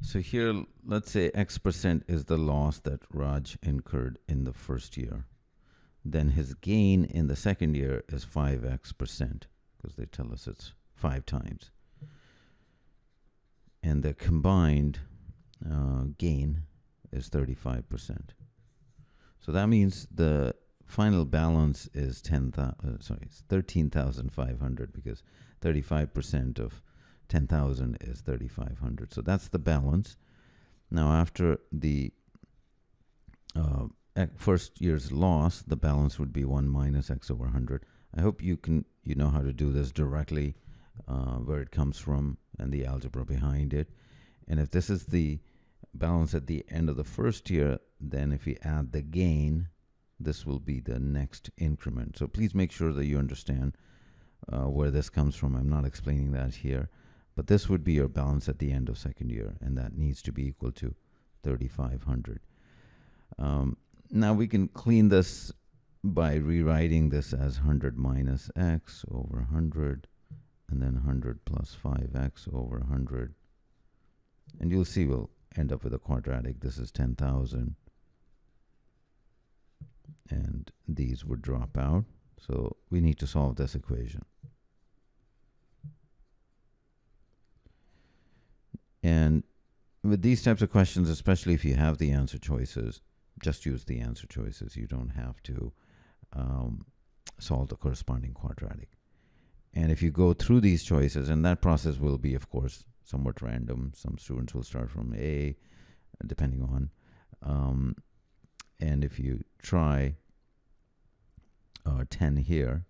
So here, let's say X% is the loss that Raj incurred in the first year. Then his gain in the second year is 5X%, because they tell us it's 5 times. And the combined gain is 35%. So that means the final balance is 13,500, because 35% of 10,000 is 3,500. So that's the balance. Now, after the first year's loss, the balance would be 1 minus x over 100. I hope you know how to do this directly, where it comes from and the algebra behind it. And if this is the balance at the end of the first year, then if we add the gain, this will be the next increment. So please make sure that you understand where this comes from. I'm not explaining that here, but this would be your balance at the end of second year, and that needs to be equal to 3,500. Now we can clean this by rewriting this as 100 minus x over 100, and then 100 plus 5x over 100. And you'll see we'll end up with a quadratic. This is 10,000. And these would drop out. So we need to solve this equation. And with these types of questions, especially if you have the answer choices, just use the answer choices. You don't have to solve the corresponding quadratic. And if you go through these choices, and that process will be, of course, somewhat random. Some students will start from A, depending on. And if you try 10 here,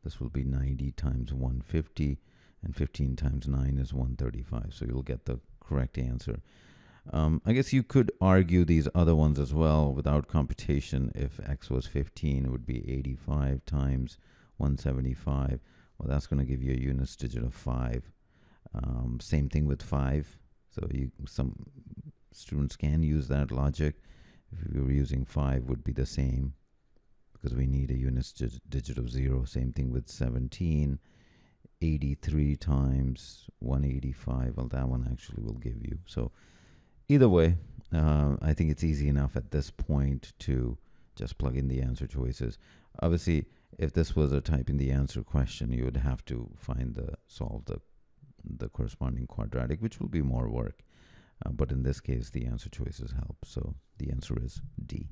this will be 90 times 150, and 15 times 9 is 135. So you'll get the correct answer. I guess you could argue these other ones as well without computation. If x was 15, it would be 85 times 175. Well, that's going to give you a units digit of 5. Same thing with 5. So some students can use that logic. If we were using 5, would be the same, because we need a units digit of 0. Same thing with 17. 83 times 185. Well, that one actually will give you. So either way, I think it's easy enough at this point to just plug in the answer choices. Obviously, if this was a type in the answer question, you would have to solve the corresponding quadratic, which will be more work. But in this case, the answer choices help. So the answer is D.